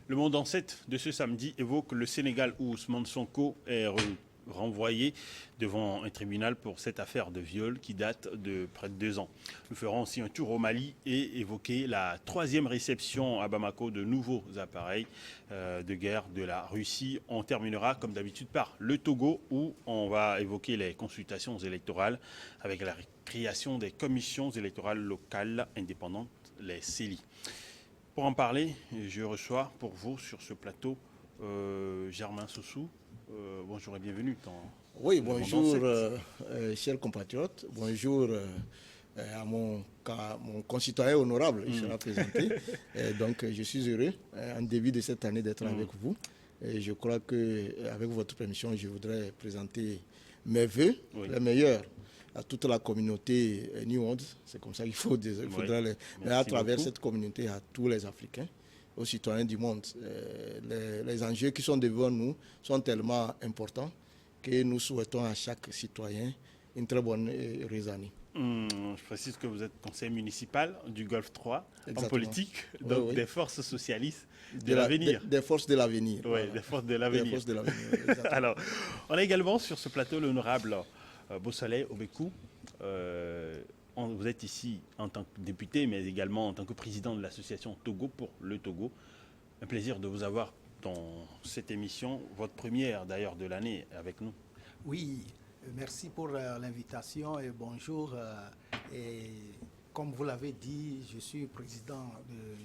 Le Monde en 7 de ce samedi évoque le Sénégal où Ousmane Sonko est renvoyé devant un tribunal pour cette affaire de viol qui date de près de 2 ans. Nous ferons aussi un tour au Mali et évoquer la 3e réception à Bamako de nouveaux appareils de guerre de la Russie. On terminera comme d'habitude par le Togo où on va évoquer les consultations électorales avec la création des commissions électorales locales indépendantes, les CELI. Pour en parler, je reçois pour vous sur ce plateau Germain Sossou. Bonjour et bienvenue. Oui, bonjour chers compatriotes. Bonjour à mon concitoyen honorable, il sera présenté. Donc je suis heureux en début de cette année d'être avec vous. Et je crois qu'avec votre permission, je voudrais présenter mes vœux, les meilleurs, à toute la communauté New World. C'est comme ça qu'il faut dire. Mais à travers beaucoup. Cette communauté, à tous les Africains, aux citoyens du monde. Les enjeux qui sont devant nous sont tellement importants que nous souhaitons à chaque citoyen une très bonne et heureuse année. Je précise que vous êtes conseiller municipal du Golfe 3 en politique, donc oui. Des forces socialistes de l'avenir. Des forces de l'avenir. Oui, des forces de l'avenir. Des forces de l'avenir, alors, on a également sur ce plateau l'honorable Beausoleil Obekou. Vous êtes ici en tant que député, mais également en tant que président de l'association Togo pour le Togo. Un plaisir de vous avoir dans cette émission, votre première d'ailleurs de l'année avec nous. Oui, merci pour l'invitation et bonjour. Et comme vous l'avez dit, je suis président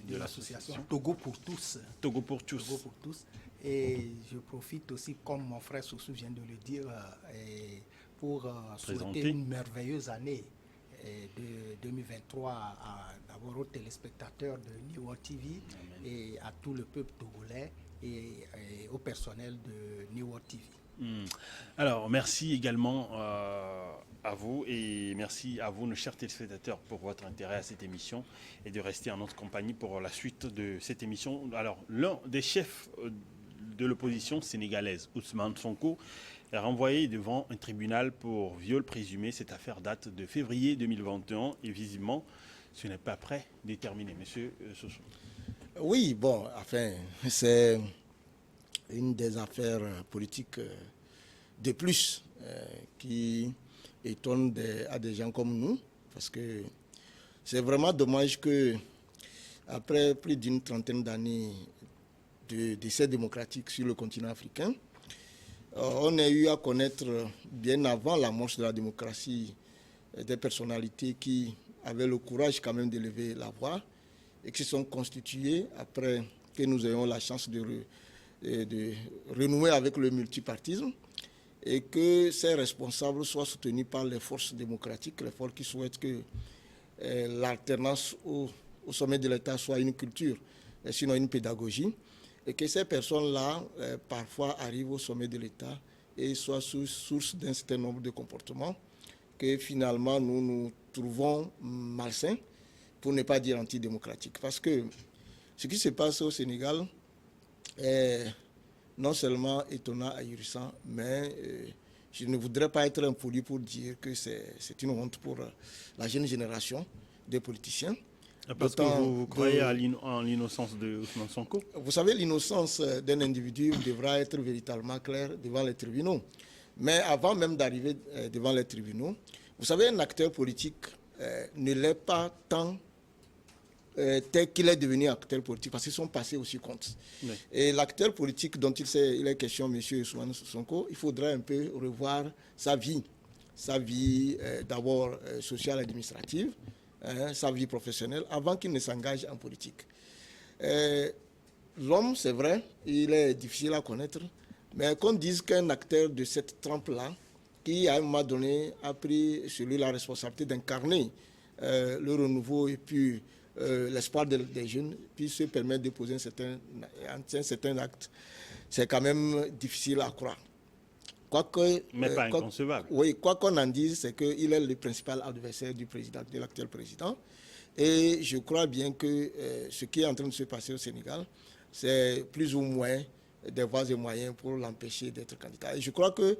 de l'association Togo pour tous. Togo pour tous. Togo pour tous. Et je profite aussi, comme mon frère Sossou vient de le dire, pour souhaiter une merveilleuse année de 2023 d'abord aux téléspectateurs de New World TV. Amen. Et à tout le peuple togolais et au personnel de New World TV. Alors, merci également à vous et merci à vous, nos chers téléspectateurs, pour votre intérêt à cette émission et de rester en notre compagnie pour la suite de cette émission. Alors, l'un des chefs de l'opposition sénégalaise, Ousmane Sonko, est renvoyé devant un tribunal pour viol présumé. Cette affaire date de février 2021 et visiblement, ce n'est pas prêt de terminer. Monsieur Sossou. Oui, bon, enfin, c'est une des affaires politiques de plus qui étonne à des gens comme nous, parce que c'est vraiment dommage que après plus d'une trentaine d'années de décès démocratique sur le continent africain, on a eu à connaître bien avant l'amorce de la démocratie des personnalités qui avaient le courage quand même de lever la voix et qui se sont constituées après que nous ayons la chance de renouer avec le multipartisme et que ces responsables soient soutenus par les forces démocratiques, les forces qui souhaitent que l'alternance au sommet de l'État soit une culture, sinon une pédagogie, et que ces personnes-là, parfois, arrivent au sommet de l'État et soient source d'un certain nombre de comportements que finalement nous nous trouvons malsains, pour ne pas dire antidémocratiques. Parce que ce qui se passe au Sénégal est non seulement étonnant, ahurissant, mais je ne voudrais pas être impoli pour dire que c'est une honte pour la jeune génération des politiciens. Parce que vous croyez en l'innocence de Ousmane Sonko? Vous savez, l'innocence d'un individu devra être véritablement claire devant les tribunaux. Mais avant même d'arriver devant les tribunaux, vous savez, un acteur politique ne l'est pas tant tel qu'il est devenu acteur politique, parce qu'ils sont passés aussi compte. Oui. Et l'acteur politique dont il est question, M. Ousmane Sonko, il faudrait un peu revoir sa vie d'abord sociale et administrative, sa vie professionnelle, avant qu'il ne s'engage en politique. L'homme, c'est vrai, il est difficile à connaître, mais qu'on dise qu'un acteur de cette trempe-là, qui à un moment donné a pris sur lui la responsabilité d'incarner le renouveau et puis l'espoir des jeunes, puis se permettre de poser un certain acte, c'est quand même difficile à croire. Mais pas inconcevable. Oui, quoi qu'on en dise, c'est qu'il est le principal adversaire de l'actuel président. Et je crois bien que ce qui est en train de se passer au Sénégal, c'est plus ou moins des voies et moyens pour l'empêcher d'être candidat. Et je crois que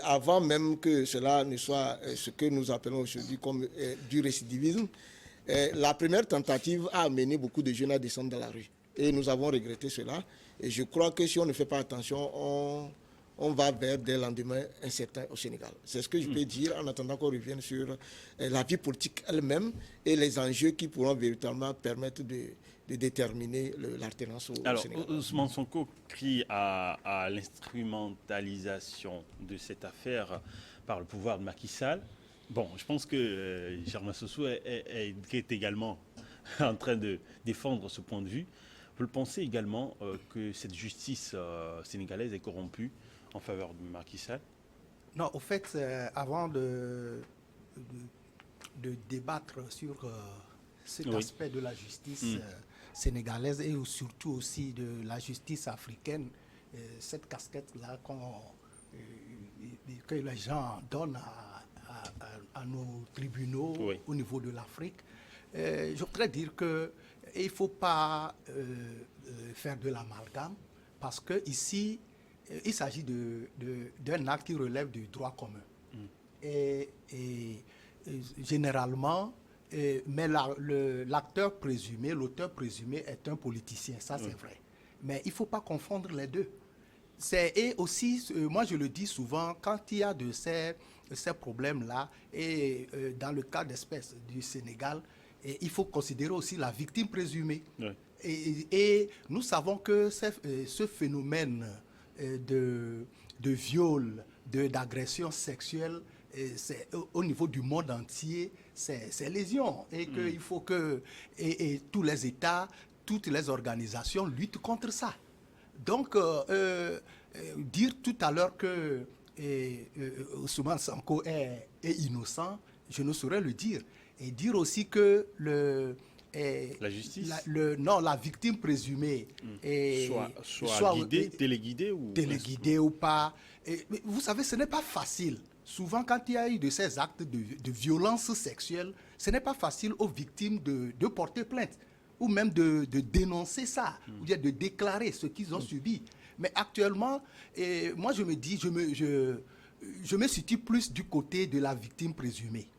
avant même que cela ne soit ce que nous appelons aujourd'hui comme du récidivisme, la première tentative a amené beaucoup de jeunes à descendre dans la rue. Et nous avons regretté cela. Et je crois que si on ne fait pas attention, on va vers des lendemains incertains au Sénégal. C'est ce que je peux dire en attendant qu'on revienne sur la vie politique elle-même et les enjeux qui pourront véritablement permettre de déterminer l'alternance au Sénégal. Alors, Ousmane Sonko crie à l'instrumentalisation de cette affaire par le pouvoir de Macky Sall. Bon, je pense que Germain Sossou est également en train de défendre ce point de vue. Vous le pensez également que cette justice sénégalaise est corrompue en faveur de Macky Sall? Non, au fait, avant de débattre sur cet aspect de la justice sénégalaise et surtout aussi de la justice africaine, cette casquette-là que les gens donnent à nos tribunaux au niveau de l'Afrique, je voudrais dire qu'il ne faut pas faire de l'amalgame parce qu'ici, il s'agit d'un acte qui relève du droit commun. Et généralement, mais l'acteur présumé, l'auteur présumé est un politicien, ça c'est vrai. Mais il ne faut pas confondre les deux. Et aussi, moi je le dis souvent, quand il y a de ces problèmes-là, et dans le cas d'espèce du Sénégal, il faut considérer aussi la victime présumée. Et nous savons que ce phénomène de viol, d'agression sexuelle, au niveau du monde entier, c'est légion. Et qu'il faut que tous les États, toutes les organisations luttent contre ça. Donc, dire tout à l'heure que Ousmane Sonko est innocent, je ne saurais le dire. Et dire aussi que la justice la victime présumée soit guidée, téléguidée ou pas. Mais vous savez, ce n'est pas facile. Souvent, quand il y a eu de ces actes de violence sexuelle, ce n'est pas facile aux victimes de porter plainte ou même de dénoncer ça, ou bien de déclarer ce qu'ils ont subi. Mais actuellement, moi je me dis, je me situe plus du côté de la victime présumée.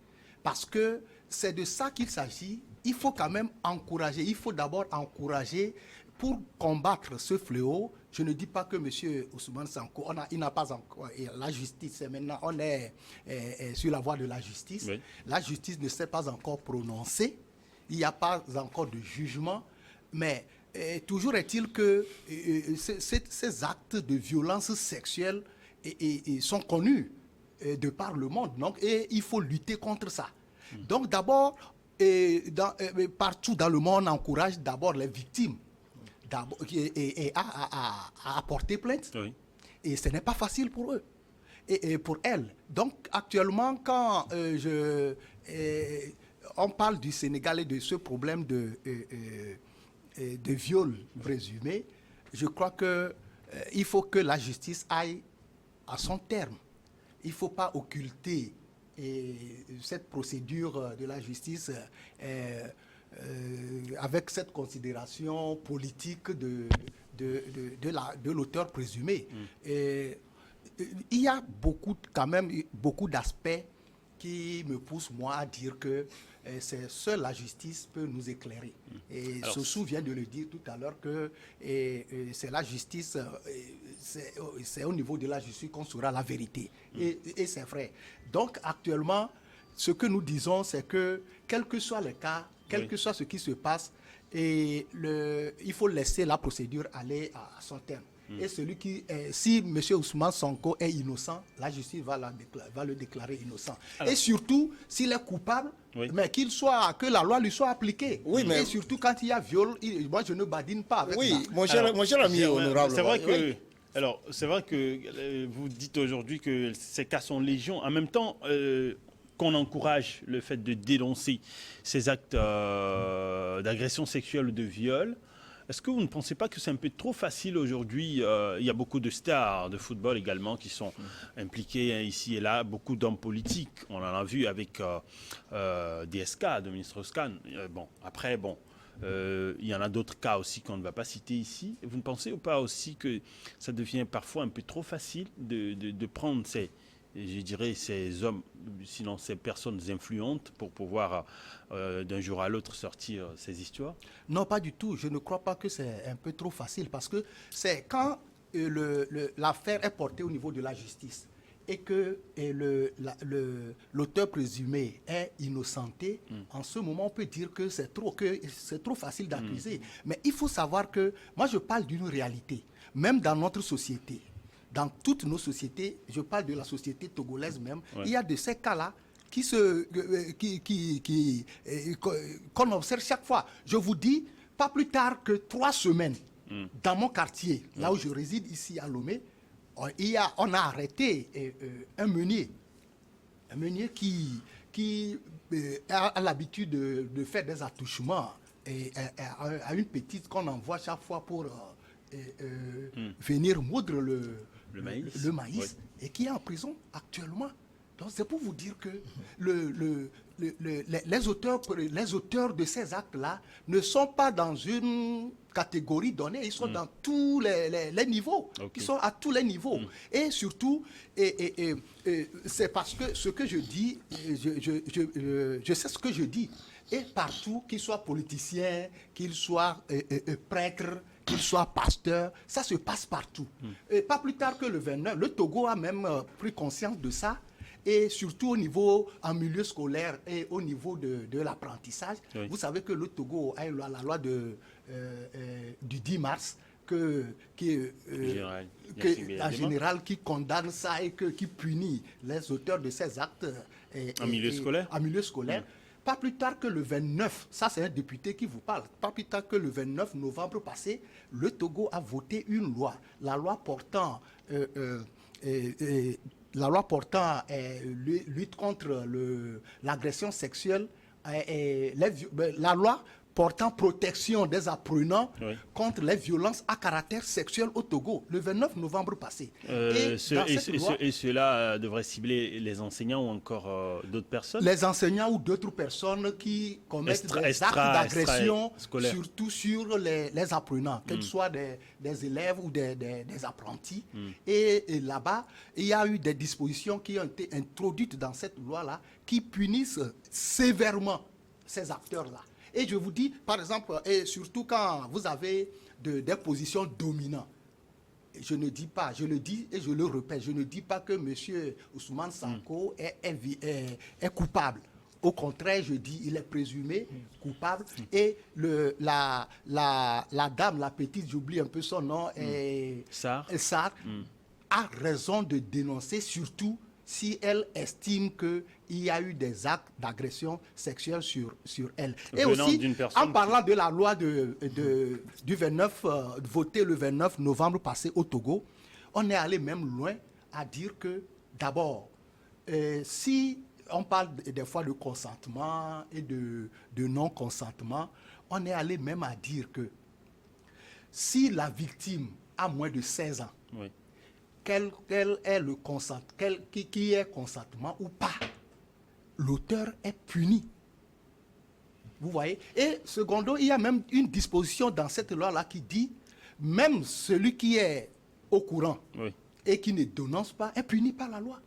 Parce que c'est de ça qu'il s'agit. Il faut quand même encourager, il faut d'abord encourager pour combattre ce fléau. Je ne dis pas que M. Ousmane Sonko, il n'a pas encore la justice. Maintenant, on est sur la voie de la justice. Oui. La justice ne s'est pas encore prononcée. Il n'y a pas encore de jugement. Mais toujours est-il que ces actes de violence sexuelle sont connus de par le monde. Donc, et il faut lutter contre ça. Donc d'abord, partout dans le monde, on encourage d'abord les victimes à porter plainte. Oui. Et ce n'est pas facile pour eux et pour elles. Donc actuellement, quand on parle du Sénégal et de ce problème de viol présumé, je crois qu'il faut que la justice aille à son terme. Il ne faut pas occulter cette procédure de la justice avec cette considération politique de l'auteur présumé. Il y a quand même beaucoup d'aspects qui me poussent, moi, à dire que seule la justice peut nous éclairer. Et Sossou vient de le dire tout à l'heure que c'est la justice, c'est au niveau de la justice qu'on saura la vérité. Et c'est vrai. Donc actuellement, ce que nous disons, c'est que quel que soit le cas, quel que soit ce qui se passe, il faut laisser la procédure aller à son terme. Et si M. Ousmane Sonko est innocent, la justice va le déclarer innocent. Alors, et surtout, s'il est coupable, mais que la loi lui soit appliquée. Oui, mais... Et surtout, quand il y a viol, moi je ne badine pas avec ça. Mon cher ami honorable. C'est vrai que... Alors, c'est vrai que vous dites aujourd'hui que ces cas sont légion. En même temps, qu'on encourage le fait de dénoncer ces actes d'agression sexuelle ou de viol. Est-ce que vous ne pensez pas que c'est un peu trop facile aujourd'hui? Il y a beaucoup de stars de football également qui sont impliqués ici et là, beaucoup d'hommes politiques. On en a vu avec DSK, Dominique Strauss-Kahn. Il y en a d'autres cas aussi qu'on ne va pas citer ici. Vous ne pensez pas aussi que ça devient parfois un peu trop facile de prendre ces je dirais, ces hommes, sinon ces personnes influentes pour pouvoir d'un jour à l'autre sortir ces histoires? Non, pas du tout. Je ne crois pas que c'est un peu trop facile parce que c'est quand l'affaire est portée au niveau de la justice et que l'auteur présumé est innocenté, en ce moment on peut dire que c'est trop facile d'accuser. Mais il faut savoir que, moi je parle d'une réalité, même dans notre société, dans toutes nos sociétés, je parle de la société togolaise même, il y a de ces cas-là qu'on observe chaque fois. Je vous dis, pas plus tard que 3 semaines, dans mon quartier, là où je réside ici à Lomé, on a arrêté un meunier qui a l'habitude de faire des attouchements à une petite qu'on envoie chaque fois pour venir moudre le maïs et qui est en prison actuellement. Donc c'est pour vous dire que les auteurs de ces actes-là ne sont pas dans une catégorie donnée, ils sont dans tous les niveaux, ils sont à tous les niveaux. Et surtout, c'est parce que ce que je dis, je sais ce que je dis. Et partout, qu'ils soient politiciens, qu'ils soient prêtres, qu'ils soient pasteurs, ça se passe partout. Et pas plus tard que le 29, le Togo a même pris conscience de ça. Et surtout au niveau, en milieu scolaire et au niveau de l'apprentissage. Oui. Vous savez que le Togo a la loi du 10 mars en général qui condamne ça et qui punit les auteurs de ces actes en milieu scolaire. Pas plus tard que le 29, ça c'est un député qui vous parle, pas plus tard que le 29 novembre passé, le Togo a voté une loi, la loi portant lutte contre l'agression sexuelle, la loi portant protection des apprenants contre les violences à caractère sexuel au Togo, le 29 novembre passé. Et cela devrait cibler les enseignants ou encore d'autres personnes? Les enseignants ou d'autres personnes qui commettent des actes d'agression, surtout sur les apprenants, qu'ils soient des élèves ou des apprentis. Et là-bas, il y a eu des dispositions qui ont été introduites dans cette loi-là qui punissent sévèrement ces acteurs-là. Et je vous dis, par exemple, et surtout quand vous avez des positions dominantes, je ne dis pas, je le dis et je le répète, je ne dis pas que M. Ousmane Sanko est coupable. Au contraire, je dis il est présumé coupable. Et la dame, la petite, j'oublie un peu son nom, Sarr, a raison de dénoncer, surtout si elle estime qu'il y a eu des actes d'agression sexuelle sur elle. Et aussi, en parlant de la loi du 29, votée le 29 novembre passé au Togo, on est allé même loin à dire que, d'abord, si on parle des fois de consentement et de non-consentement, on est allé même à dire que si la victime a moins de 16 ans, quel est le consentement, qui est consentement ou pas, l'auteur est puni. Vous voyez? Et secondo, il y a même une disposition dans cette loi-là qui dit même celui qui est au courant et qui ne dénonce pas est puni par la loi.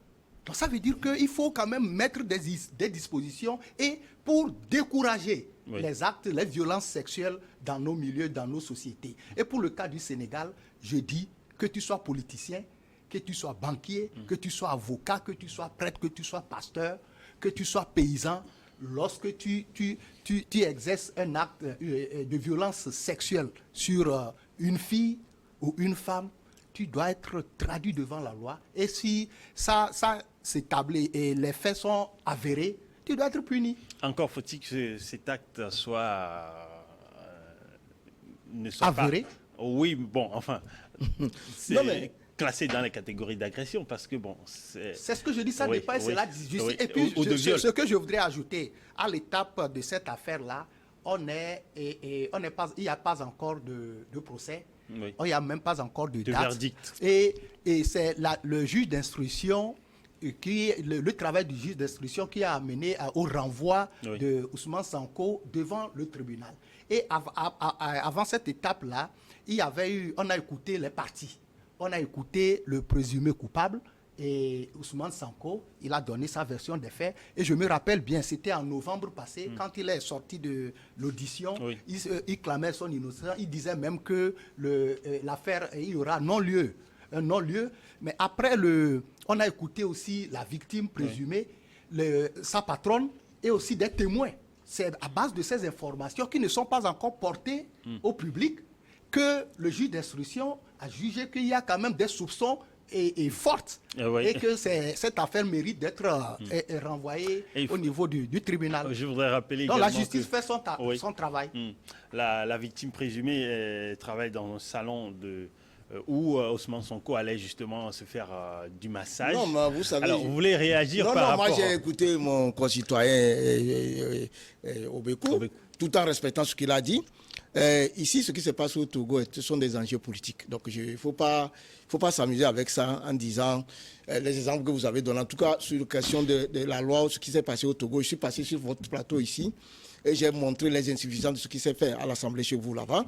Donc ça veut dire qu'il faut quand même mettre des dispositions et pour décourager les actes, les violences sexuelles dans nos milieux, dans nos sociétés. Et pour le cas du Sénégal, je dis que tu sois politicien, que tu sois banquier, que tu sois avocat, que tu sois prêtre, que tu sois pasteur, que tu sois paysan, lorsque tu exerces un acte de violence sexuelle sur une fille ou une femme, tu dois être traduit devant la loi. Et si ça s'établit et les faits sont avérés, tu dois être puni. Encore faut-il que cet acte ne soit avéré pas... Oui, bon, enfin... C'est classé dans les catégories d'agression parce que bon... C'est ce que je dis, ça dépasse la justice. Et puis, ce que je voudrais ajouter, à l'étape de cette affaire-là, il n'y a pas encore de procès. Il n'y a même pas encore de date. Verdict. Et c'est le juge d'instruction, le travail du juge d'instruction qui a amené au renvoi de Ousmane Sanko devant le tribunal. Et avant cette étape-là, on a écouté les parties. On a écouté le présumé coupable Et Ousmane Sonko, il a donné sa version des faits. Et je me rappelle bien, c'était en novembre passé, quand il est sorti de l'audition, il clamait son innocence. Il disait même que l'affaire, il y aura un non-lieu. Mais après, on a écouté aussi la victime présumée, sa patronne et aussi des témoins. C'est à base de ces informations qui ne sont pas encore portées au public que le juge d'instruction a jugé qu'il y a quand même des soupçons et fortes et que cette affaire mérite d'être renvoyée au niveau du tribunal. Je voudrais rappeler donc la justice fait son travail. La victime présumée travaille dans un salon où Ousmane Sonko allait justement se faire du massage. Non, mais vous savez... Alors, vous voulez réagir par rapport... Non, moi j'ai écouté mon concitoyen Obekou, tout en respectant ce qu'il a dit. Ici, ce qui se passe au Togo, ce sont des enjeux politiques. Donc, il ne faut pas s'amuser avec ça en disant les exemples que vous avez donnés. En tout cas, sur la question de la loi, ce qui s'est passé au Togo, je suis passé sur votre plateau ici et j'ai montré les insuffisances de ce qui s'est fait à l'Assemblée chez vous là-bas.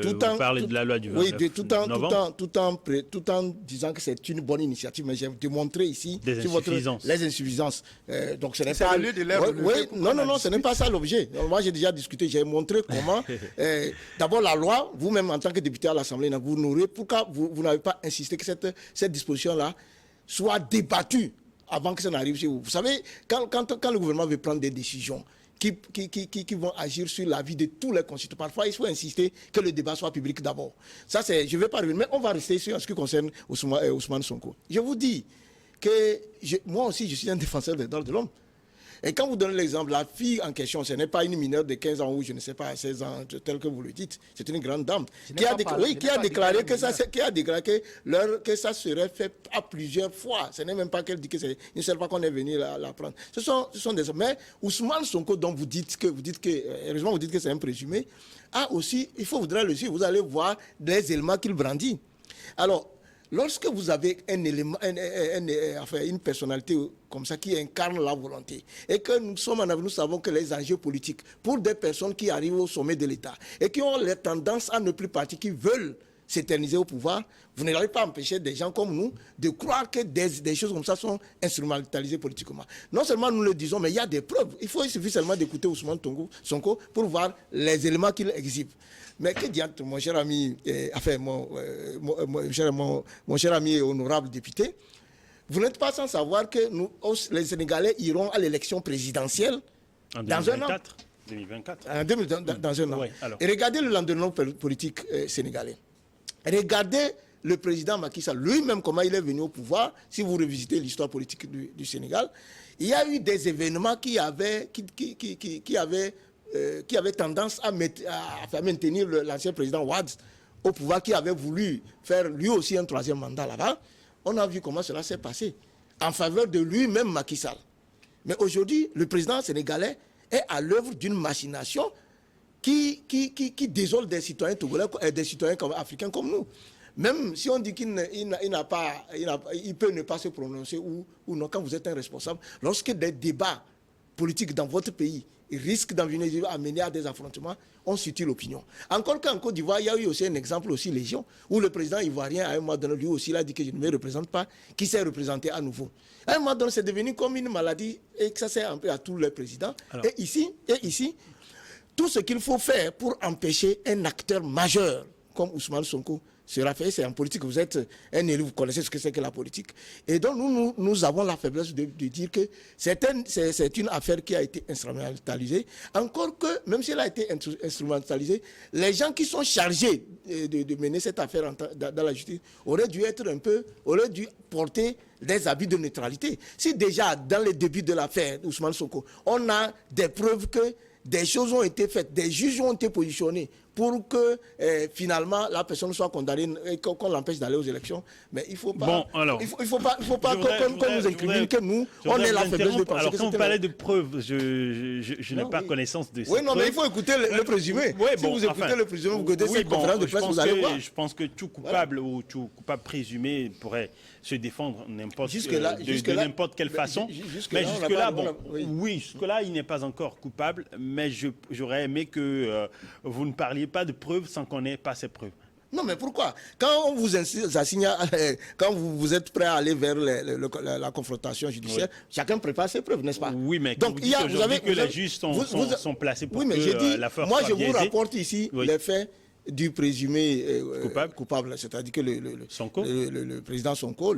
Vous parlez de la loi du 29 novembre. Tout en disant que c'est une bonne initiative, mais j'ai démontré ici les insuffisances. Donc ce n'est pas le lieu de l'air. Non, ce n'est pas ça l'objet. Moi, j'ai déjà discuté, j'ai montré comment. D'abord, la loi, vous-même en tant que député à l'Assemblée, pourquoi vous n'avez pas insisté que cette disposition-là soit débattue avant que ça n'arrive chez vous. Vous savez, quand le gouvernement veut prendre des décisions qui vont agir sur la vie de tous les concitoyens. Parfois, il faut insister que le débat soit public d'abord. Ça, je ne vais pas revenir, mais on va rester sur ce qui concerne Ousmane Sonko. Je vous dis que moi aussi, je suis un défenseur des droits de l'homme. Et quand vous donnez l'exemple, la fille en question, ce n'est pas une mineure de 15 ans ou je ne sais pas, 16 ans, tel que vous le dites. C'est une grande dame qui a déclaré que ça serait fait à plusieurs fois. Ce n'est même pas qu'elle dit que c'est une seule fois qu'on est venu la prendre. Ce sont des hommes. Mais Ousmane Sonko, dont vous dites que heureusement vous dites que c'est un présumé, a aussi, il faudrait le suivre. Vous allez voir des éléments qu'il brandit. Alors, lorsque vous avez un élément, une personnalité comme ça qui incarne la volonté, et que nous savons que les enjeux politiques, pour des personnes qui arrivent au sommet de l'État, et qui ont la tendance à ne plus partir, qui veulent s'éterniser au pouvoir, vous n'allez pas empêcher des gens comme nous de croire que des choses comme ça sont instrumentalisées politiquement. Non seulement nous le disons, mais il y a des preuves. Il suffit seulement d'écouter Ousmane Sonko pour voir les éléments qu'il exhibe. Mais que diantre, mon cher ami, mon cher ami et honorable député, vous n'êtes pas sans savoir que les Sénégalais iront à l'élection présidentielle dans un an. 2024. Dans un an. Ouais, et regardez le lendemain politique sénégalais. Regardez le président Macky Sall, lui-même, comment il est venu au pouvoir. Si vous revisitez l'histoire politique du Sénégal, il y a eu des événements qui avaient tendance à maintenir l'ancien président Wade au pouvoir, qui avait voulu faire lui aussi un troisième mandat là-bas. On a vu comment cela s'est passé en faveur de lui-même Macky Sall. Mais aujourd'hui, le président sénégalais est à l'œuvre d'une machination qui désole des citoyens togolais, des citoyens africains comme nous. Même si on dit qu'il peut ne pas se prononcer ou non, quand vous êtes un responsable, lorsque des débats politiques dans votre pays risquent d'amener à des affrontements, on situe l'opinion. Encore qu'en Côte d'Ivoire, il y a eu aussi un exemple aussi légion, où le président ivoirien, à un moment donné, lui aussi, il a dit que je ne me représente pas, qui s'est représenté à nouveau. À un moment donné, c'est devenu comme une maladie, et que ça sert un peu à tous les présidents. Alors, et ici, tout ce qu'il faut faire pour empêcher un acteur majeur comme Ousmane Sonko sera fait. C'est en politique, vous êtes un élu, vous connaissez ce que c'est que la politique. Et donc nous avons la faiblesse de dire que c'est une affaire qui a été instrumentalisée. Encore que, même si elle a été instrumentalisée, les gens qui sont chargés de mener cette affaire dans la justice auraient dû porter des habits de neutralité. Si déjà, dans les débuts de l'affaire Ousmane Sonko, on a des preuves que des choses ont été faites, des juges ont été positionnés pour que finalement la personne soit condamnée et qu'on l'empêche d'aller aux élections. Mais il ne faut pas, qu'on nous incrimine que nous, on est la faiblesse de penser. Alors quand vous parlez de preuves, je n'ai pas connaissance de ça. Oui, non, mais il faut écouter le présumé. Si vous écoutez le présumé, vous écoutez cette conférence de presse, vous allez voir. Je pense que tout coupable ou tout coupable présumé pourrait se défendre de n'importe quelle façon. Mais jusque-là, il n'est pas encore coupable. Mais j'aurais aimé que vous ne parliez pas de preuves sans qu'on n'ait pas ces preuves. Non, mais pourquoi? Quand on vous assigne, quand vous êtes prêt à aller vers la confrontation judiciaire, chacun prépare ses preuves, n'est-ce pas? Oui, mais donc vous avez que les juges sont placés pour que l'affaire soit biaisée. Moi, je vous rapporte ici les faits du présumé coupable, c'est-à-dire que le président Sonko,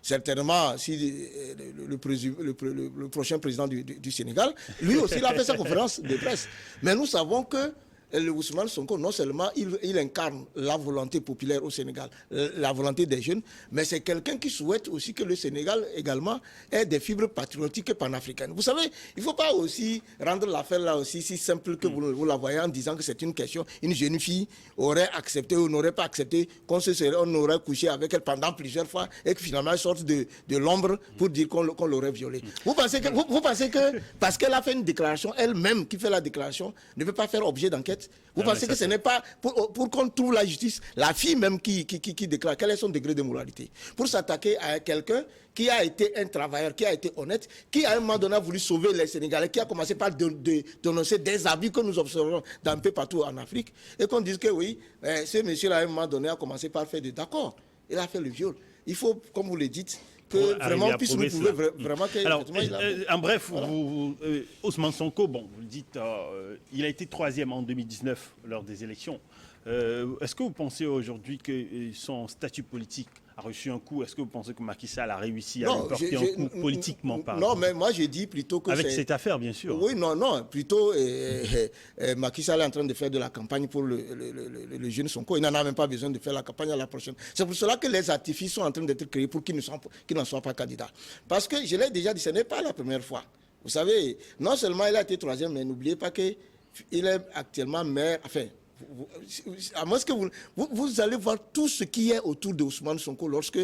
certainement, si le prochain président du Sénégal, lui aussi, il a fait sa conférence de presse. Mais nous savons que le Ousmane Sonko, non seulement il incarne la volonté populaire au Sénégal, la volonté des jeunes, mais c'est quelqu'un qui souhaite aussi que le Sénégal également ait des fibres patriotiques panafricaines. Vous savez, il ne faut pas aussi rendre l'affaire là aussi si simple que vous la voyez en disant que c'est une question. Une jeune fille aurait accepté ou n'aurait pas accepté on aurait couché avec elle pendant plusieurs fois et que finalement elle sorte de l'ombre pour dire qu'on l'aurait violée. Vous pensez que parce qu'elle a fait une déclaration, elle-même qui fait la déclaration, ne peut pas faire objet d'enquête? Vous pensez que ce n'est pas pour qu'on trouve la justice, la fille même qui déclare quel est son degré de moralité, pour s'attaquer à quelqu'un qui a été un travailleur, qui a été honnête, qui à un moment donné a voulu sauver les Sénégalais, qui a commencé par dénoncer des abus que nous observons un peu partout en Afrique, et qu'on dise que oui, ce monsieur-là à un moment donné a commencé par faire d'accord, il a fait le viol. Il faut, comme vous le dites, que vraiment on puisse nous prouver vraiment que... Alors, en bref, voilà. Ousmane Sonko, bon, vous le dites, il a été 3e en 2019 lors des élections. Est-ce que vous pensez aujourd'hui que son statut politique a reçu un coup? Est-ce que vous pensez que Macky Sall a réussi à lui porter un coup politiquement parlant? Non, mais moi je dis plutôt que avec cette affaire, bien sûr. Oui, non, plutôt Macky Sall est en train de faire de la campagne pour le jeune Sonko. Il n'en a même pas besoin de faire la campagne à la prochaine. C'est pour cela que les artifices sont en train d'être créés pour qu'il n'en soit pas candidat. Parce que je l'ai déjà dit, ce n'est pas la première fois. Vous savez, non seulement il a été 3e, mais n'oubliez pas qu'il est actuellement maire, enfin... À moins que vous allez voir tout ce qui est autour de Ousmane Sonko lorsque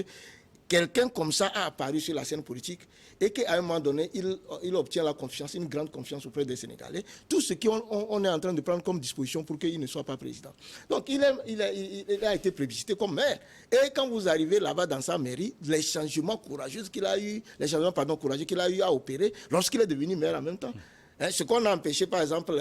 quelqu'un comme ça a apparu sur la scène politique et qu'à un moment donné, il obtient la confiance, une grande confiance auprès des Sénégalais. Tout ce qu'on est en train de prendre comme disposition pour qu'il ne soit pas président. Donc, il a été plébiscité comme maire. Et quand vous arrivez là-bas dans sa mairie, les changements courageux qu'il a eu à opérer lorsqu'il est devenu maire en même temps. Ce qu'on a empêché, par exemple,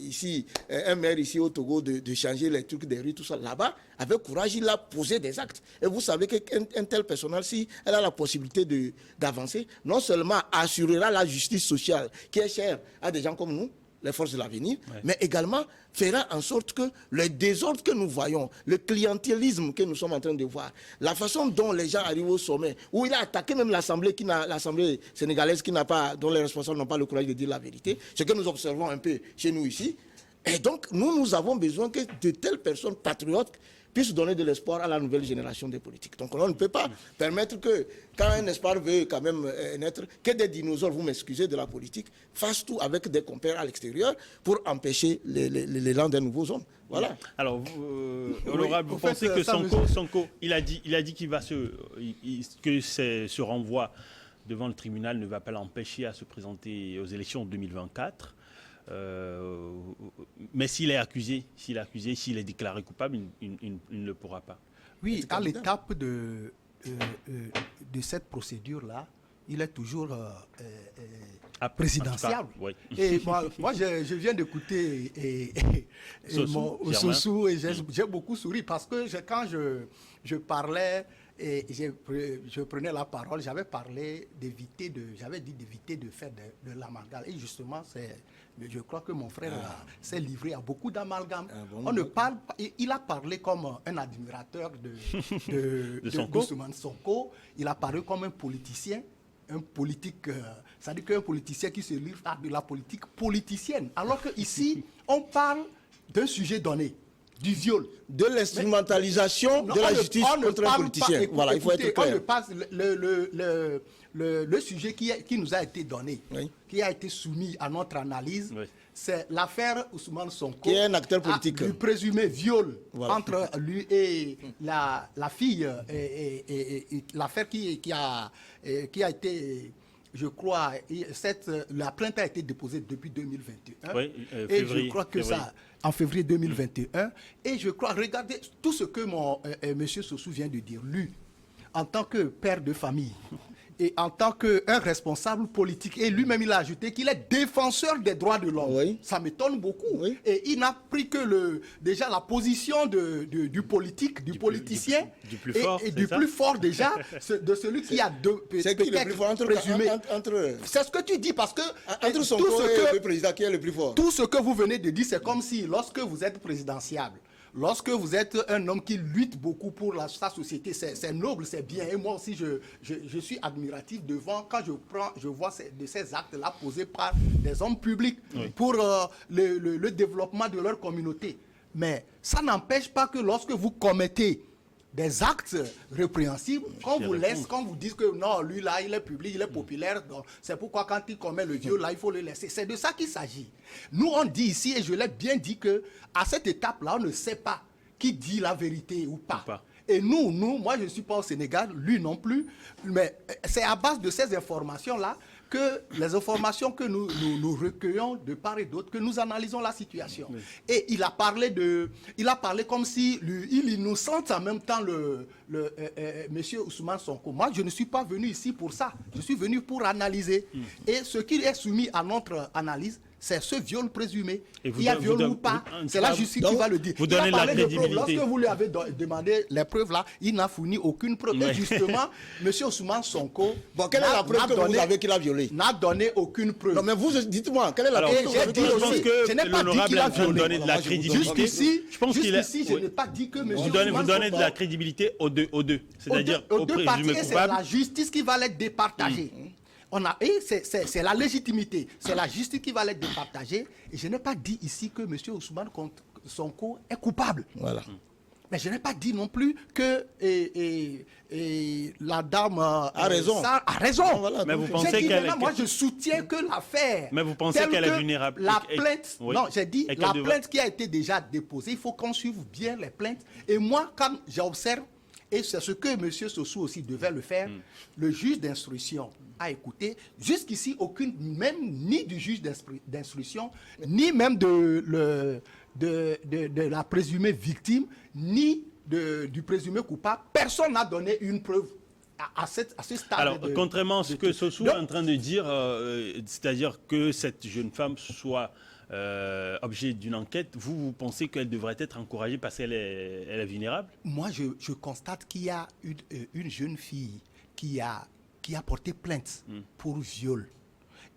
ici, un maire ici au Togo de changer les trucs des rues, tout ça, là-bas, avec courage, il a posé des actes. Et vous savez qu'un tel personnel, si elle a la possibilité d'avancer, non seulement assurera la justice sociale qui est chère à des gens comme nous, les forces de l'avenir, mais également fera en sorte que le désordre que nous voyons, le clientélisme que nous sommes en train de voir, la façon dont les gens arrivent au sommet, où il a attaqué même l'Assemblée sénégalaise dont les responsables n'ont pas le courage de dire la vérité, ce que nous observons un peu chez nous ici. Et donc, nous avons besoin que de telles personnes patriotes puissent donner de l'espoir à la nouvelle génération des politiques. Donc on ne peut pas permettre que, quand un espoir veut quand même naître, que des dinosaures, vous m'excusez, de la politique, fassent tout avec des compères à l'extérieur pour empêcher l'élan d'un nouveau homme. Voilà. Alors, honorable, vous pensez que Sonko, il a dit qu'il va que ce renvoi devant le tribunal ne va pas l'empêcher à se présenter aux élections 2024 ? Mais s'il est accusé, s'il est déclaré coupable, il ne le pourra pas. Oui, à l'étape de cette procédure-là, il est toujours présidentiable. Oui. Et moi je viens d'écouter Sossou et j'ai beaucoup souri parce que quand je parlais et je prenais la parole, j'avais dit d'éviter de faire de l'amalgame. Et justement, je crois que mon frère s'est livré à beaucoup d'amalgames. On ne parle pas. Il a parlé comme un admirateur de Ousmane Sonko. Il a parlé comme un politicien, un politique. C'est-à-dire qu'un politicien qui se livre à de la politique politicienne. Alors qu'ici, on parle d'un sujet donné. Du viol. De l'instrumentalisation de la justice contre un politicien. Voilà, il faut être clair. On ne passe le sujet qui nous a été donné, qui a été soumis à notre analyse, c'est l'affaire Ousmane Sonko, qui est un acteur politique. Du présumé viol entre lui et la fille, et l'affaire qui a été... Je crois, la plainte a été déposée depuis 2021. Oui, et je crois que ça, en février 2021. Et je crois, regardez tout ce que monsieur Sossou vient de dire. Lui, en tant que père de famille, et en tant qu'un responsable politique, et lui-même il a ajouté qu'il est défenseur des droits de l'homme. Oui. Ça m'étonne beaucoup. Oui. Et il n'a pris que déjà la position du politique, du politicien, du plus fort, et du plus fort déjà, de celui qui a c'est qui le plus fort présumé. entre C'est ce que tu dis parce que entre Sonko et le président, qui est le plus fort? Tout ce que vous venez de dire, c'est comme si lorsque vous êtes présidentiable, lorsque vous êtes un homme qui lutte beaucoup pour sa société, c'est noble, c'est bien. Et moi aussi, je suis admiratif devant, quand je vois ces actes-là posés par des hommes publics pour le développement de leur communauté. Mais ça n'empêche pas que lorsque vous commettez des actes répréhensibles, quand vous dites que non, lui là, il est public, il est populaire, c'est pourquoi quand il commet le viol là, il faut le laisser. C'est de ça qu'il s'agit. Nous, on dit ici, et je l'ai bien dit, que à cette étape-là, on ne sait pas qui dit la vérité ou pas. Et nous, moi je ne suis pas au Sénégal, lui non plus, mais c'est à base de ces informations-là que les informations que nous recueillons de part et d'autre, que nous analysons la situation. Oui. Et il a parlé comme si il innocente en même temps monsieur Ousmane Sonko. Moi, je ne suis pas venu ici pour ça. Je suis venu pour analyser. Et ce qui est soumis à notre analyse, c'est ce viol présumé. Il y a viol ou pas, c'est la justice qui va le dire. Vous donnez la crédibilité. Lorsque vous lui avez demandé les preuves là, il n'a fourni aucune preuve. Et justement, M. Ousmane Sonko, quelle est la preuve que vous avez qu'il a violé? N'a donné aucune preuve. Non, mais vous, dites-moi, quelle est la preuve? Je n'ai pas dit qu'il a violé. Donner de la crédibilité. Jusqu'ici, je n'ai pas dit que M. Vous donnez de la crédibilité aux deux. C'est-à-dire aux présumés coupables. C'est la justice qui va les départager. C'est la légitimité, c'est la justice qui va les départager. Et je n'ai pas dit ici que M. Ousmane Sonko est coupable. Voilà. Mais je n'ai pas dit non plus que la dame a raison. A raison. Voilà, mais vous pensez moi, je soutiens que l'affaire. Mais vous pensez qu'elle est vulnérable? La plainte. Non, j'ai dit la plainte qui a été déjà déposée. Il faut qu'on suive bien les plaintes. Et moi, quand j'observe, et c'est ce que M. Sossou aussi devait le faire, le juge d'instruction a écouté. Jusqu'ici, même ni du juge d'instruction, ni même de la présumée victime, ni du présumé coupable, personne n'a donné une preuve à ce stade. Alors, contrairement à ce que Sossou est en train de dire, c'est-à-dire que cette jeune femme soit objet d'une enquête, vous pensez qu'elle devrait être encouragée parce qu'elle est vulnérable? Moi, je constate qu'il y a une jeune fille qui a porté plainte pour viol.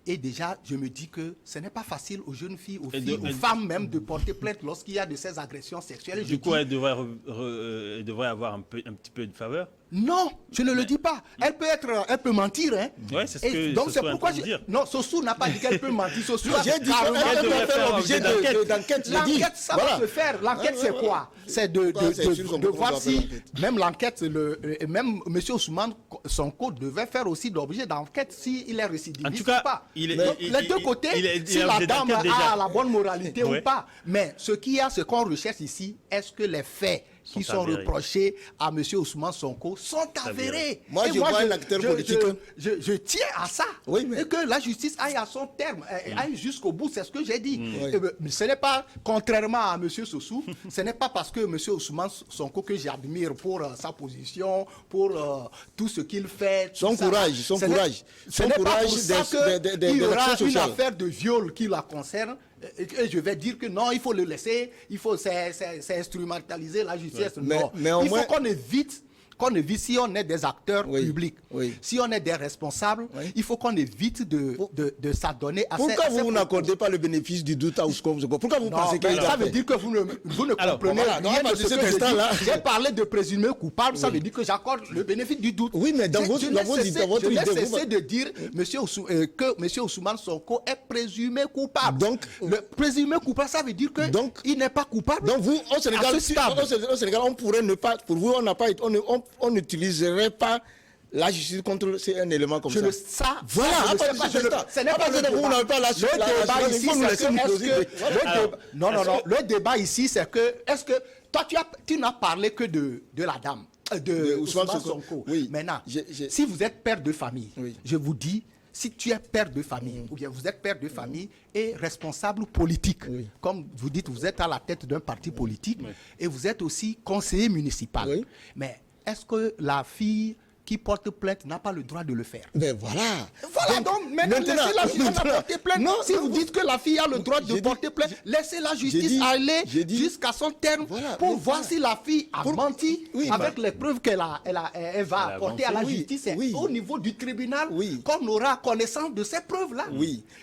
Et déjà, je me dis que ce n'est pas facile aux jeunes filles, aux femmes même, de porter plainte lorsqu'il y a de ces agressions sexuelles. Du coup, elle devrait avoir un petit peu de faveur? Non, je ne le dis pas. Elle peut mentir. Hein. Ouais, c'est ce que donc c'est pourquoi non, Sossou n'a pas dit qu'elle peut mentir. Sossou a dit qu'elle devrait faire l'objet d'enquête. L'enquête, ça va se faire. L'enquête, c'est quoi? C'est de voir si même l'enquête, même M. Ousmane Sonko devait faire aussi l'objet d'enquête s'il est récidiviste ou pas. Les deux côtés, si la dame a la bonne moralité ou pas. Mais ce qu'on recherche ici, est-ce que les faits qui sont reprochés à M. Ousmane Sonko sont avérés? Moi, je vois un acteur politique. Je tiens à ça. Oui, mais... Et que la justice aille à son terme, aille jusqu'au bout, c'est ce que j'ai dit. Mais ce n'est pas, contrairement à M. Sossou, ce n'est pas parce que M. Ousmane Sonko, que j'admire pour sa position, pour tout ce qu'il fait. Son courage. Ce n'est pas pour ça qu'il y aura une affaire de viol qui la concerne. Et je vais dire que non, il faut le laisser, c'est instrumentaliser la justice. Non, mais il faut qu'on évite, si on est des acteurs publics, si on est des responsables, il faut qu'on évite de s'adonner à ces... Pourquoi vous n'accordez pas le bénéfice du doute à Ousmane Sonko? Pourquoi vous pensez que ça veut dire que vous ne comprenez rien de ce que je dis. J'ai parlé de présumé coupable, ça veut dire que j'accorde le bénéfice du doute. Oui, mais dans votre idée... Je n'ai cessé de dire que M. Ousmane Sonko est présumé coupable. Donc, le présumé coupable, ça veut dire qu'il n'est pas coupable. Donc vous, au Sénégal, on pourrait ne pas... Pour vous, on n'utiliserait pas la justice contre un élément comme ça. Voilà, ce n'est pas le débat. Vous n'avez pas la Non. Le débat ici, c'est que, est-ce que toi, tu n'as parlé que de la dame, de Ousmane Sonko. Oui. Maintenant, si vous êtes père de famille, je vous dis, si tu es père de famille, ou bien vous êtes père de famille et responsable politique, comme vous dites, vous êtes à la tête d'un parti politique et vous êtes aussi conseiller municipal. Mais est-ce que la fille qui porte plainte n'a pas le droit de le faire. Mais voilà. Voilà, donc maintenant laissez la justice porter plainte. Non, si vous dites que la fille a le droit de porter plainte, laissez la justice aller jusqu'à son terme pour voir si la fille a menti avec les preuves qu'elle va apporter à la justice. C'est au niveau du tribunal qu'on aura connaissance de ces preuves-là.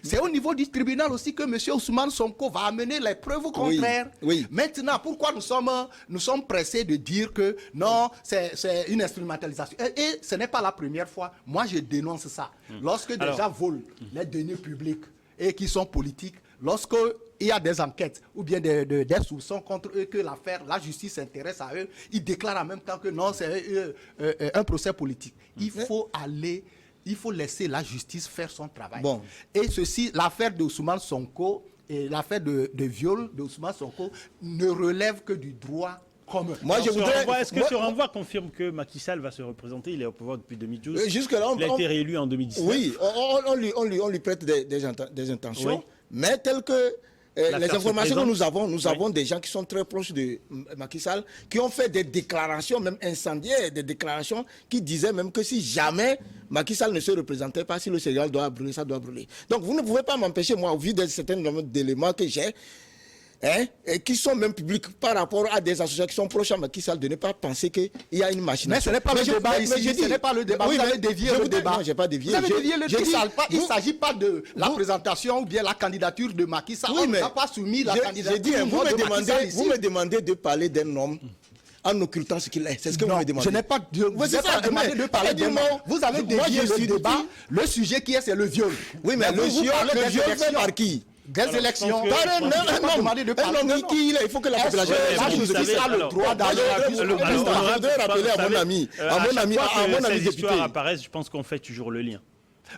C'est au niveau du tribunal aussi que M. Ousmane Sonko va amener les preuves contraires. Maintenant, pourquoi nous sommes pressés de dire que non, c'est une instrumentalisation. Et ce n'est pas la première fois. Moi, je dénonce ça. Lorsque des gens volent les deniers publics et qui sont politiques, lorsqu'il y a des enquêtes ou bien des soupçons contre eux, que la justice s'intéresse à eux, ils déclarent en même temps que non, c'est un procès politique. Il faut laisser la justice faire son travail. Et l'affaire de Ousmane Sonko et l'affaire de viol de Ousmane Sonko ne relève que du droit commun. Est-ce que ce renvoi confirme que Macky Sall va se représenter? Il est au pouvoir depuis 2012. Il a été réélu en 2019. Oui, on lui prête des intentions, mais telles que les informations que nous avons des gens qui sont très proches de Macky Sall, qui ont fait des déclarations, même incendiaires, des déclarations qui disaient même que si jamais Macky Sall ne se représentait pas, si le Sénégal doit brûler, ça doit brûler. Donc vous ne pouvez pas m'empêcher, moi, au vu de certains d'éléments que j'ai, et qui sont même publics par rapport à des associations qui sont proches à Macky Sall, de ne pas penser qu'il y a une machine. Mais ce n'est pas le débat ici, ce n'est pas le débat. Vous avez dévié le débat. Non, je n'ai pas dévié. Vous avez dévié le débat. Il ne s'agit pas de la présentation ou bien la candidature de Macky Sall. On n'a pas soumis la candidature de Macky Sall ici. Vous me demandez de parler d'un homme en occultant ce qu'il est. C'est ce que vous me demandez. Je n'ai pas demandé de parler d'un homme. Vous avez dévié le débat. Le sujet qui est, c'est le viol. Oui, mais le viol fait par qui? Des élections. Il faut que la population a le droit d'aller. Je voudrais rappeler à mon ami député. Apparaissent, je pense qu'on fait toujours le lien.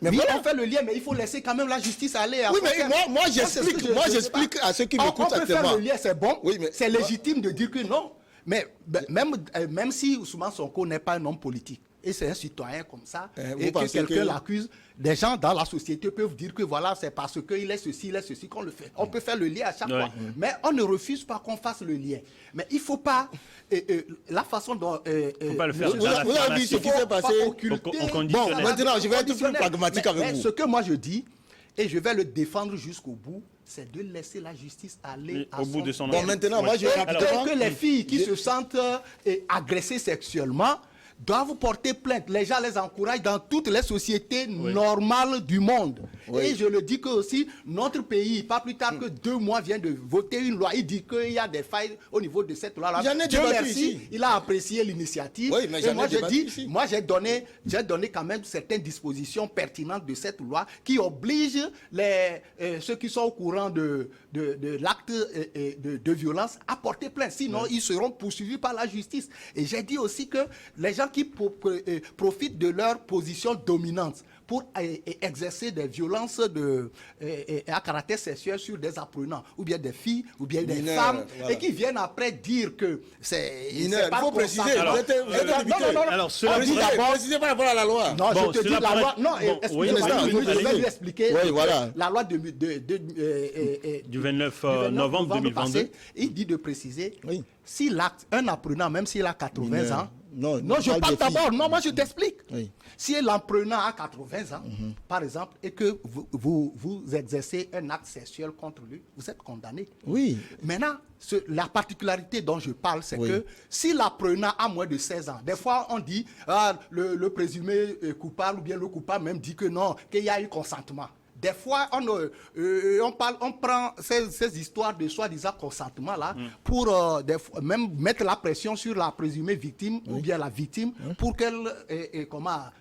Mais on fait le lien, mais il faut laisser quand même la justice aller. Oui, mais moi j'explique à ceux qui m'écoutent actuellement. On peut faire le lien, c'est bon. C'est légitime de dire que non. Mais même si Ousmane Sonko n'est pas un homme politique, et c'est un citoyen comme ça, et que quelqu'un l'accuse, des gens dans la société peuvent dire que voilà, c'est parce qu'il est ceci qu'on le fait. On peut faire le lien à chaque fois. Mais on ne refuse pas qu'on fasse le lien. Mais il ne faut pas... la façon dont... il ne faut pas le faire. Vous avez vu ce qui s'est passé au conditionnel. Bon, maintenant, je vais être plus pragmatique avec vous. Ce que moi je dis, et je vais le défendre jusqu'au bout, c'est de laisser la justice aller au bout de son Bon, maintenant, moi, je vais rapidement... que les filles qui se sentent agressées sexuellement doivent porter plainte. Les gens les encouragent dans toutes les sociétés normales du monde. Et je le dis que aussi, notre pays, pas plus tard que 2 mois, vient de voter une loi. Il dit qu'il y a des failles au niveau de cette loi-là. Dieu merci, il a apprécié l'initiative. Oui, mais moi, j'ai donné quand même certaines dispositions pertinentes de cette loi qui obligent ceux qui sont au courant de l'acte de violence à porter plainte. Sinon, ils seront poursuivis par la justice. Et j'ai dit aussi que les gens qui profitent de leur position dominante pour exercer des violences à caractère sexuel sur des apprenants, ou bien des filles, ou bien des femmes, et qui viennent après dire que c'est pas... Il faut préciser. Alors, précisez par rapport à la loi. Non, je te dis la loi... Non, excusez-moi, je vais lui expliquer. La loi du 29 novembre 2022. Il dit de préciser, si un apprenant, même s'il a 80 ans, non, je parle d'abord. Non, moi je t'explique. Si l'apprenant a 80 ans, par exemple, et que vous exercez un acte sexuel contre lui, vous êtes condamné. Oui. Maintenant, la particularité dont je parle, c'est que si l'apprenant a moins de 16 ans, des fois on dit le présumé coupable ou bien le coupable même dit que non, qu'il y a eu consentement. Des fois, on prend ces histoires de soi-disant consentement là pour même mettre la pression sur la présumée victime ou bien la victime pour qu'elle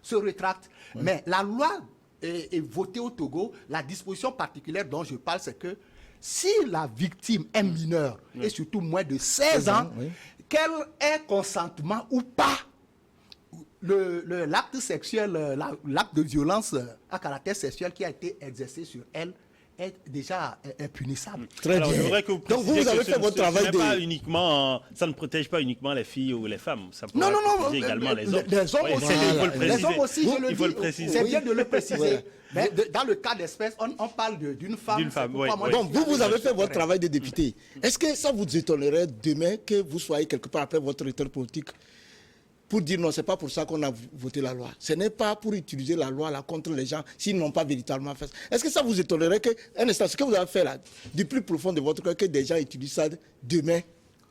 se rétracte. Mais la loi est votée au Togo. La disposition particulière dont je parle, c'est que si la victime est mineure et surtout moins de 16 ans, qu'elle ait consentement ou pas, l'acte sexuel, l'acte de violence à caractère sexuel qui a été exercé sur elle est déjà impunissable. Très bien. Je voudrais que donc vous avez fait votre travail ça ne protège pas uniquement les filles ou les femmes. Ça non, également les hommes. Les hommes aussi, les hommes aussi, je le dis. C'est bien de le préciser. Mais dans le cas d'espèce, on parle d'une femme. D'une femme, Donc vous avez fait votre travail de député. Est-ce que ça vous étonnerait demain que vous soyez quelque part après votre retraite politique pour dire non, c'est pas pour ça qu'on a voté la loi. Ce n'est pas pour utiliser la loi là contre les gens s'ils n'ont pas véritablement fait ça. Est-ce que ça vous étonnerait que, un instant, ce que vous avez fait là, du plus profond de votre cœur, que des gens utilisent ça demain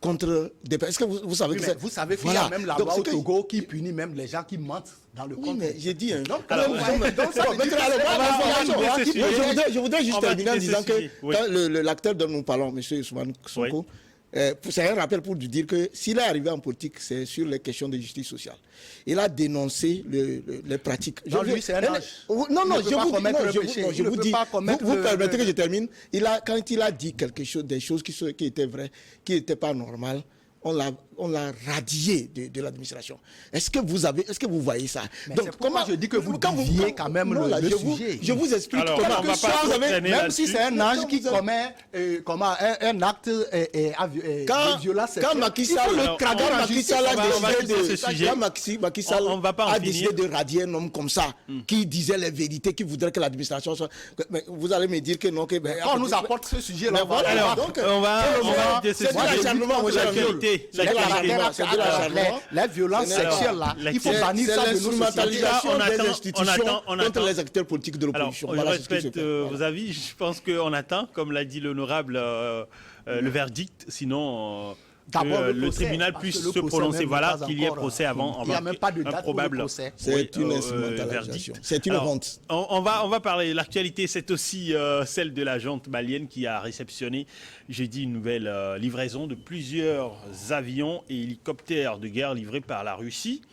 contre des personnes? Est-ce que vous savez Oui, que mais c'est... vous savez qu'il y Voilà. a même la Donc, loi au c'est que- Togo qui punit même les gens qui mentent dans le Oui, compte. mais j'ai dit... Donc, Alors, donc, ouais. donc, ça veut dire que Alors, c'est- voilà, quitter ce sujet. je voudrais juste On va terminer en quitter ce disant que sujet. Oui. quand l'acteur dont nous parlons, M. Ousmane Sonko, c'est un rappel pour lui dire que s'il est arrivé en politique, c'est sur les questions de justice sociale. Il a dénoncé les pratiques. Non, lui, c'est un ange. Non, Il non, ne peut pas commettre le péché. je Il ne vous peut dis, pas commettre vous le- permettez le- que je termine. Quand il a dit quelque chose, des choses qui étaient vraies, qui n'étaient pas normales, on l'a radié de l'administration. Est-ce que vous voyez ça? Mais c'est pourquoi je dis que vous déviez quand même non, là, le je sujet. Je vous explique Alors, comment on va pas vous avez... traîner Même si c'est un ange qui Quand vous commet un acte de violence Quand sexuelle, Macky il faut Sall le traduire en justice. on va quitter ce sujet. quand Macky Sall On va pas en a décidé finir. de radier un homme comme ça, qui disait les vérités, qui voudrait que l'administration soit... Mais vous allez me dire que non, que... Quand on nous apporte ce sujet-là, Mais on va voilà, Alors, donc, on va quitter ce c'est de sujet. l'acharnement, mon cher ami. L'actualité. C'est de l'acharnement, c'est de l'acharnement. les violences Alors, sexuelles là, il faut C'est bannir ça de nos sociétés. l'instrumentalisation On des attend, institutions on contre attend. les acteurs politiques de Alors, l'opposition. je Voilà ce qui se respecte fait. vos avis. Je pense qu'on attend, comme l'a dit l'honorable, le verdict. Sinon, D'abord, que le le procès, tribunal parce que puisse le se procès prononcer. même Voilà, n'est pas qu'il y ait encore, procès avant. il n'y a même pas de date pour le probable procès. C'est une instrumentalisation. C'est une Alors, honte. On va parler. L'actualité, c'est aussi celle de la junte malienne qui a réceptionné jeudi une nouvelle livraison de plusieurs avions et hélicoptères de guerre livrés par la Russie.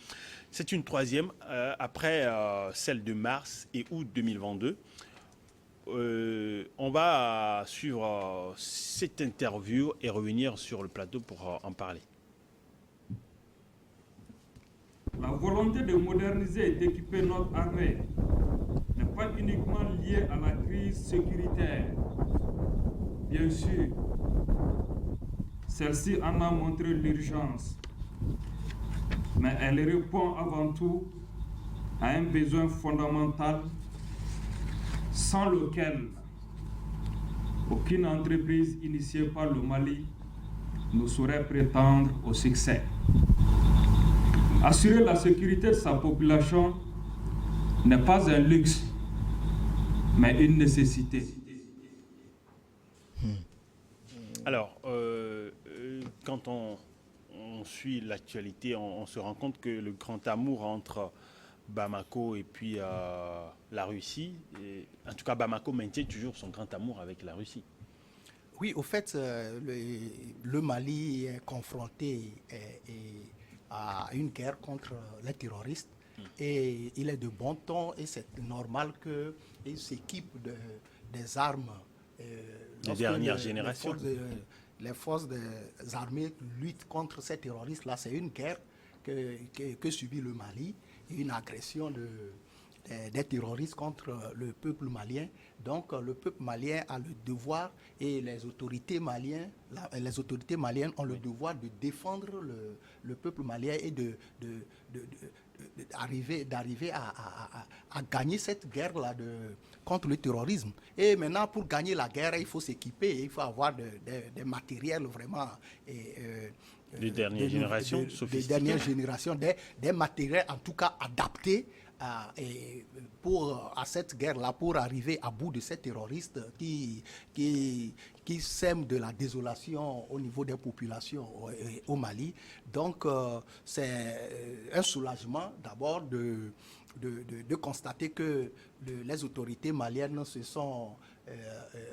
C'est une troisième après celle de mars et août 2022. On va suivre cette interview et revenir sur le plateau pour en parler. La volonté de moderniser et d'équiper notre armée n'est pas uniquement liée à la crise sécuritaire. Bien sûr, celle-ci en a montré l'urgence, mais elle répond avant tout à un besoin fondamental sans lequel aucune entreprise initiée par le Mali ne saurait prétendre au succès. Assurer la sécurité de sa population n'est pas un luxe, mais une nécessité. Alors, quand on suit l'actualité, on se rend compte que le grand amour entre Bamako et puis la Russie, en tout cas Bamako maintient toujours son grand amour avec la Russie. Oui, au fait, le Mali est confronté à une guerre contre les terroristes et il est de bon ton et c'est normal qu'il s'équipe des armes de dernière génération. Les forces des armées luttent contre ces terroristes-là. C'est une guerre que subit le Mali, une agression des terroristes contre le peuple malien. Donc le peuple malien a le devoir et les autorités maliennes ont le devoir de défendre le peuple malien et d'arriver à gagner cette guerre-là contre le terrorisme. Et maintenant, pour gagner la guerre, il faut s'équiper, il faut avoir des matériels vraiment... de dernière génération, des dernières générations, des matériels en tout cas adaptés à cette guerre-là, pour arriver à bout de ces terroristes qui sèment de la désolation au niveau des populations au Mali. Donc c'est un soulagement d'abord de constater que les autorités maliennes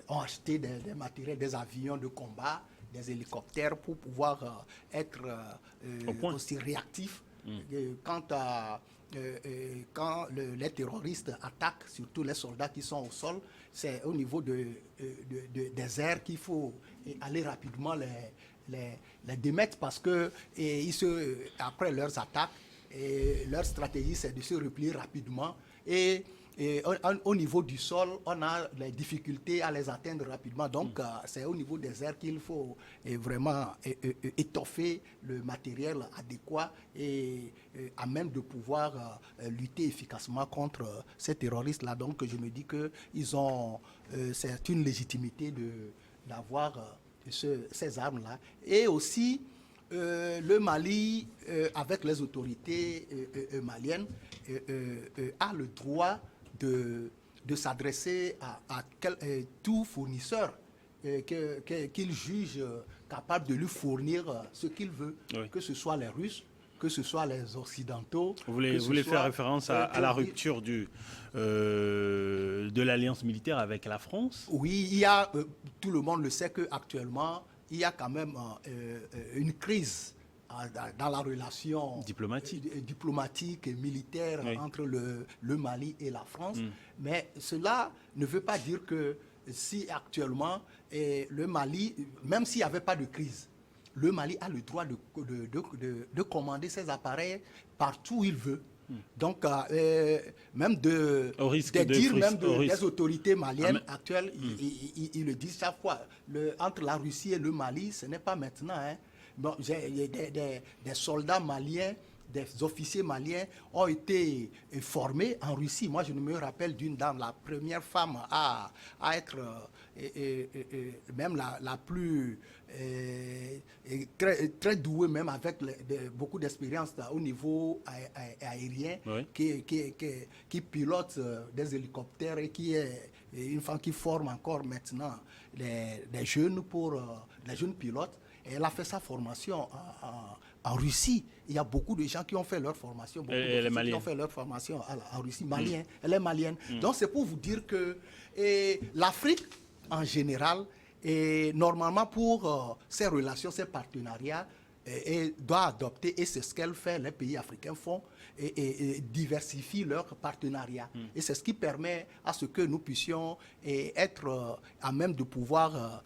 ont acheté des matériels, des avions de combat, des hélicoptères pour pouvoir être aussi réactifs quand les terroristes attaquent, surtout les soldats qui sont au sol. C'est au niveau des airs qu'il faut aller rapidement les démettre parce que après leurs attaques, leur stratégie c'est de se replier rapidement et au niveau du sol, on a les difficultés à les atteindre rapidement. Donc, c'est au niveau des airs qu'il faut vraiment étoffer le matériel adéquat et à même de pouvoir lutter efficacement contre ces terroristes-là. Donc, je me dis que c'est une légitimité d'avoir ces armes-là. Et aussi, le Mali, avec les autorités maliennes, a le droit de s'adresser à tout fournisseur qu'il juge capable de lui fournir ce qu'il veut, oui. que ce soit les Russes, que ce soit les Occidentaux. Vous voulez faire référence à la rupture de l'alliance militaire avec la France? Oui, il y a, tout le monde le sait qu'actuellement, il y a quand même une crise dans la relation diplomatique et militaire oui. entre le Mali et la France. Mais cela ne veut pas dire que si actuellement le Mali, même s'il n'y avait pas de crise, le Mali a le droit de commander ses appareils partout où il veut. Donc, même des autorités maliennes actuelles, ils le disent chaque fois. Entre la Russie et le Mali, ce n'est pas maintenant. Hein. Bon, des soldats maliens, des officiers maliens ont été formés en Russie. Moi, je me rappelle d'une dame, la première femme à être même la plus très douée, même avec beaucoup d'expérience au niveau aérien, oui. qui pilote des hélicoptères et qui est une femme qui forme encore maintenant les jeunes pilotes. Et elle a fait sa formation en Russie. Il y a beaucoup de gens qui ont fait leur formation, qui ont fait leur formation en Russie, malienne. Elle est malienne. Donc c'est pour vous dire que l'Afrique, en général, normalement pour ses relations, ses partenariats, doit adopter, et c'est ce qu'elle fait, les pays africains font, et diversifient leurs partenariats. Et c'est ce qui permet à ce que nous puissions être à même de pouvoir,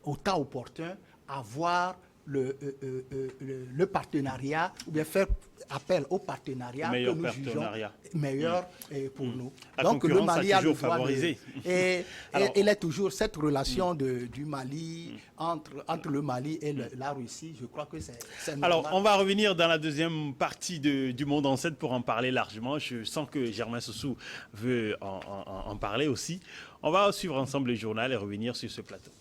au temps opportun, avoir le partenariat, ou bien faire appel au partenariat que nous jugeons meilleur pour nous. Donc le Mali a le droit il est toujours cette relation du Mali entre le Mali et la Russie. Je crois que c'est normal. Alors on va revenir dans la deuxième partie du Monde en 7 pour en parler largement. Je sens que Germain Sossou veut en parler aussi. On va suivre ensemble le journal et revenir sur ce plateau.